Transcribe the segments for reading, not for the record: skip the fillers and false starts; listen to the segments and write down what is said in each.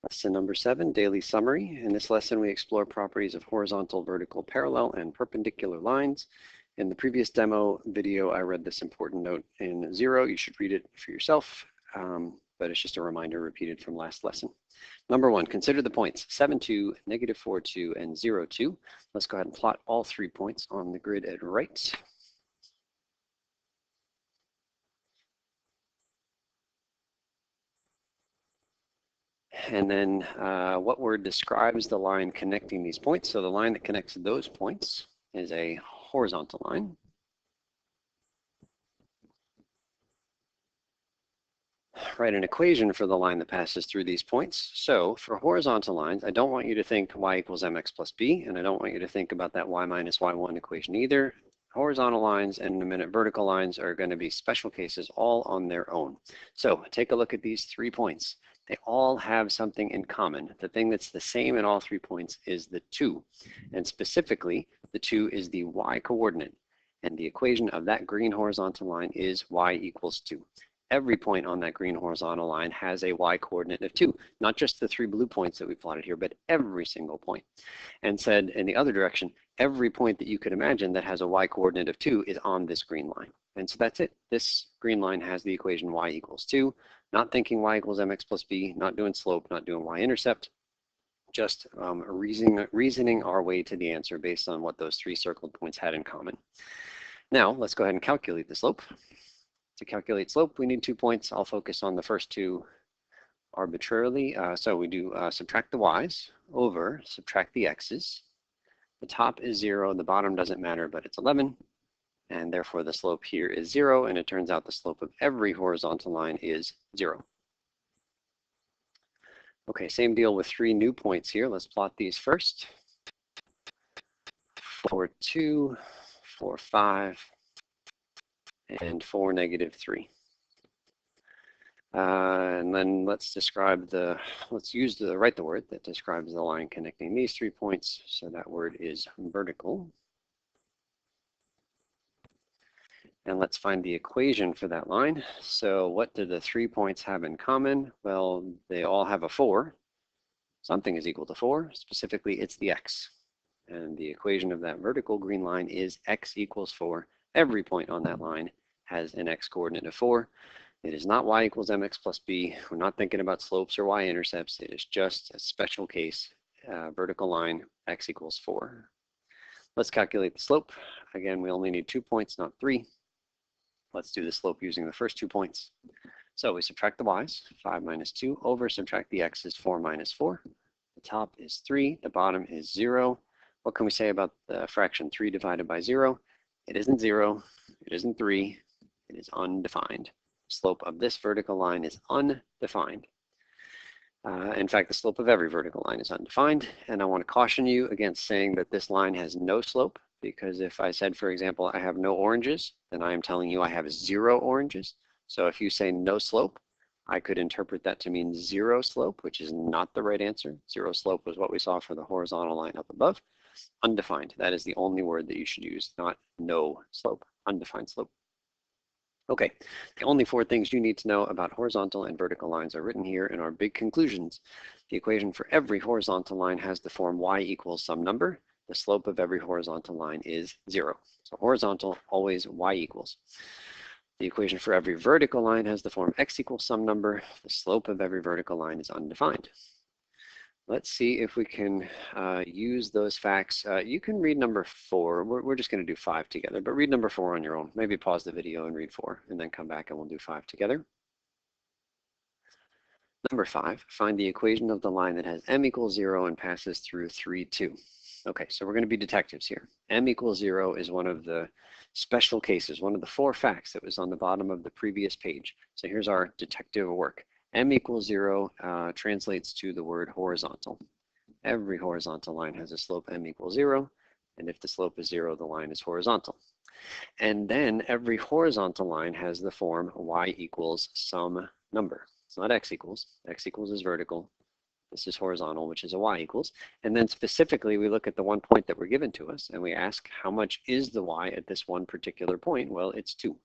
Lesson number 7, daily summary. In this lesson, we explore properties of horizontal, vertical, parallel, and perpendicular lines. In the previous demo video, I read this important note in 0. You should read it for yourself, but it's just a reminder repeated from last lesson. Number 1, consider the points 7, 2, negative 4, 2, and 0, 2. Let's go ahead and plot all 3 points on the grid at right. And then what word describes the line connecting these points? So the line that connects those points is a horizontal line. Write an equation for the line that passes through these points. So for horizontal lines, I don't want you to think y equals mx plus b, and I don't want you to think about that y minus y1 equation either. Horizontal lines and in a minute vertical lines are going to be special cases all on their own. So take a look at these 3 points. They all have something in common. The thing that's the same in all 3 points is the 2. And specifically, the 2 is the y coordinate. And the equation of that green horizontal line is y equals 2. Every point on that green horizontal line has a y coordinate of 2, not just the 3 blue points that we plotted here, but every single point. And said in the other direction, every point that you could imagine that has a y coordinate of 2 is on this green line. And so that's it. This green line has the equation y equals 2, not thinking y equals mx plus b, not doing slope, not doing y-intercept, just reasoning our way to the answer based on what those 3 circled points had in common. Now, let's go ahead and calculate the slope. To calculate slope, we need 2 points. I'll focus on the first 2 arbitrarily. So we do subtract the y's over, subtract the x's. The top is 0, the bottom doesn't matter, but it's 11. And therefore the slope here is 0, and it turns out the slope of every horizontal line is 0. Okay, same deal with 3 new points here. Let's plot these first. 4, 2, 4, 5, and 4, negative 3. And then let's write the word that describes the line connecting these 3 points. So that word is vertical. And let's find the equation for that line. So what do the 3 points have in common? Well, they all have a 4. Something is equal to 4. Specifically, it's the x. And the equation of that vertical green line is x equals 4. Every point on that line has an x coordinate of 4. It is not y equals mx plus b. We're not thinking about slopes or y-intercepts. It is just a special case vertical line, x equals 4. Let's calculate the slope. Again, we only need 2 points, not 3. Let's do the slope using the first 2 points. So we subtract the y's, 5 minus 2, over subtract the x's, 4 minus 4. The top is 3, the bottom is 0. What can we say about the fraction 3 divided by 0? It isn't 0, it isn't 3, it is undefined. Slope of this vertical line is undefined. In fact, the slope of every vertical line is undefined. And I want to caution you against saying that this line has no slope, because if I said, for example, I have no oranges, then I am telling you I have 0 oranges. So if you say no slope, I could interpret that to mean 0 slope, which is not the right answer. 0 slope was what we saw for the horizontal line up above. Undefined, that is the only word that you should use, not no slope, undefined slope. Okay, the only 4 things you need to know about horizontal and vertical lines are written here in our big conclusions. The equation for every horizontal line has the form y equals some number. The slope of every horizontal line is 0. So horizontal, always y equals. The equation for every vertical line has the form x equals some number. The slope of every vertical line is undefined. Let's see if we can use those facts. You can read number 4. We're just going to do 5 together, but read number 4 on your own. Maybe pause the video and read 4, and then come back and we'll do 5 together. Number 5, find the equation of the line that has m equals 0 and passes through 3, 2. Okay, so we're going to be detectives here. M equals 0 is one of the special cases, one of the 4 facts that was on the bottom of the previous page. So here's our detective work. M equals 0 translates to the word horizontal. Every horizontal line has a slope m equals 0, and if the slope is 0, the line is horizontal. And then every horizontal line has the form y equals some number. It's not x equals is vertical. This is horizontal, which is a y equals. And then specifically, we look at the 1 point that were given to us, and we ask how much is the y at this one particular point? Well, it's 2.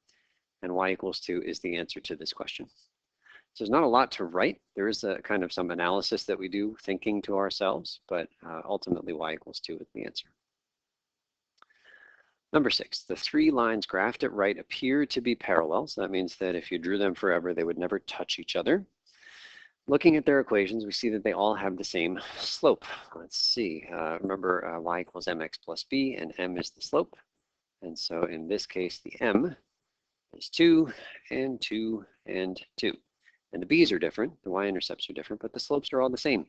And y equals 2 is the answer to this question. So there's not a lot to write. There is a kind of some analysis that we do thinking to ourselves, but ultimately y equals 2 is the answer. Number 6, the 3 lines graphed at right appear to be parallel. So that means that if you drew them forever, they would never touch each other. Looking at their equations, we see that they all have the same slope. Let's see. Remember, y equals mx plus b, and m is the slope. And so in this case, the m is 2 and 2 and 2. And the b's are different, the y-intercepts are different, but the slopes are all the same.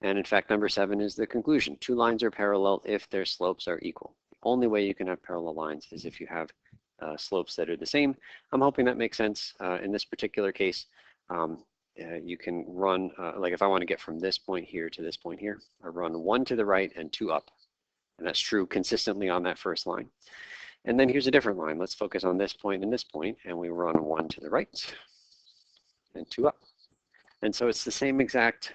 And in fact, number 7 is the conclusion. 2 lines are parallel if their slopes are equal. The only way you can have parallel lines is if you have slopes that are the same. I'm hoping that makes sense. In this particular case, you can run, like if I want to get from this point here to this point here, I run 1 to the right and 2 up. And that's true consistently on that first line. And then here's a different line. Let's focus on this point and this point, and we run 1 to the right and 2 up. And so it's the same exact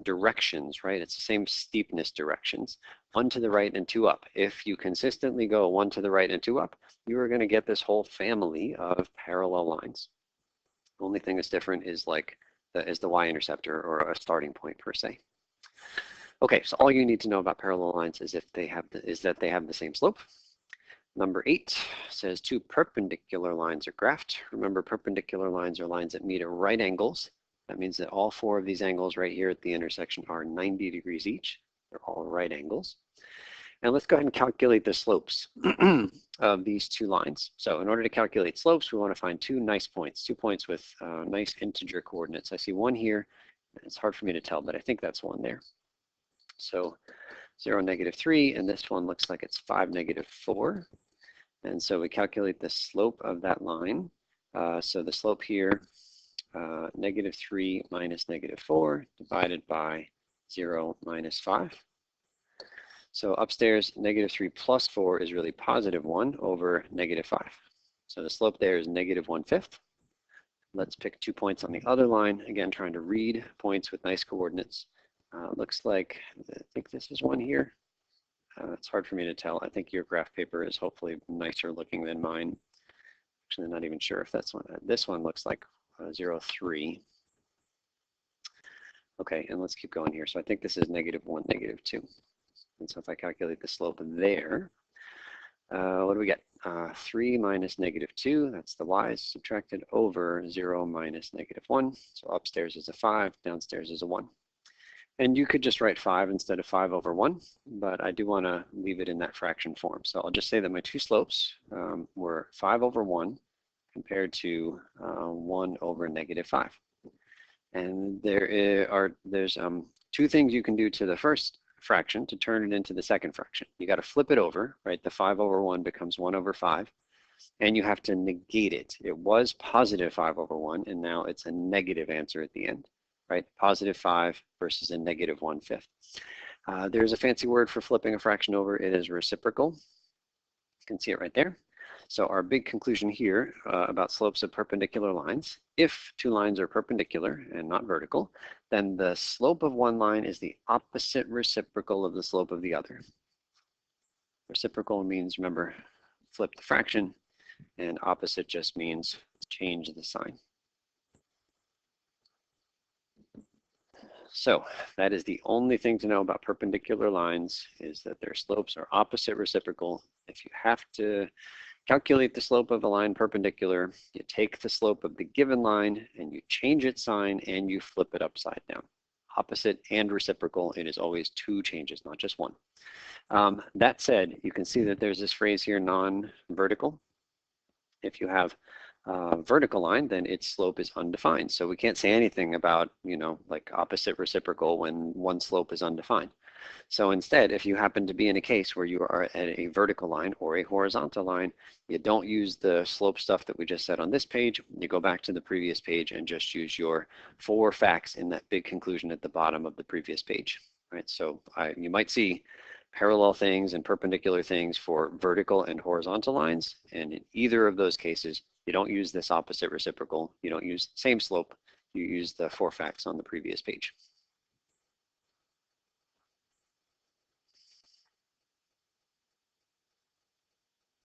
directions, right? It's the same steepness directions, 1 to the right and 2 up. If you consistently go 1 to the right and 2 up, you are going to get this whole family of parallel lines. The only thing that's different is like the y-interceptor or a starting point per se. Okay, so all you need to know about parallel lines is that they have the same slope. Number 8 says 2 perpendicular lines are graphed. Remember, perpendicular lines are lines that meet at right angles. That means that all 4 of these angles right here at the intersection are 90 degrees each. They're all right angles. And let's go ahead and calculate the slopes of these 2 lines. So in order to calculate slopes, we want to find 2 nice points, 2 points with nice integer coordinates. I see 1 here. It's hard for me to tell, but I think that's 1 there. So 0, -3, and this one looks like it's 5, -4. And so we calculate the slope of that line. So the slope here, -3 minus -4 divided by 0 minus 5. So upstairs, -3 plus 4 is really +1 over -5. So the slope there is -1/5. Let's pick 2 points on the other line. Again, trying to read points with nice coordinates. Looks like, I think this is 1 here. It's hard for me to tell. I think your graph paper is hopefully nicer looking than mine. Actually, I'm not even sure if that's one. This one looks like 0, 3. Okay, and let's keep going here. So I think this is -1, -2. And so if I calculate the slope there, what do we get? 3 minus -2, that's the y's subtracted, over 0 minus -1. So upstairs is a 5, downstairs is a 1. And you could just write 5 instead of 5 over 1, but I do want to leave it in that fraction form. So I'll just say that my 2 slopes were 5 over 1 compared to 1 over -5. And there's 2 things you can do to the first fraction to turn it into the second fraction. You got to flip it over, right? The 5 over 1 becomes 1 over 5, and you have to negate it. It was positive 5 over 1, and now it's a negative answer at the end, right? Positive 5 versus a -1/5. There's a fancy word for flipping a fraction over. It is reciprocal. You can see it right there. So our big conclusion here about slopes of perpendicular lines, if 2 lines are perpendicular and not vertical, then the slope of one line is the opposite reciprocal of the slope of the other. Reciprocal means, remember, flip the fraction, and opposite just means change the sign. So that is the only thing to know about perpendicular lines, is that their slopes are opposite reciprocal. If you have to calculate the slope of a line perpendicular, you take the slope of the given line and you change its sign and you flip it upside down. Opposite and reciprocal, it is always 2 changes, not just 1. That said, you can see that there's this phrase here, non-vertical. If you have a vertical line, then its slope is undefined. So we can't say anything about, like opposite reciprocal when one slope is undefined. So instead, if you happen to be in a case where you are at a vertical line or a horizontal line, you don't use the slope stuff that we just said on this page. You go back to the previous page and just use your 4 facts in that big conclusion at the bottom of the previous page. Right? So you might see parallel things and perpendicular things for vertical and horizontal lines. And in either of those cases, you don't use this opposite reciprocal. You don't use same slope. You use the 4 facts on the previous page.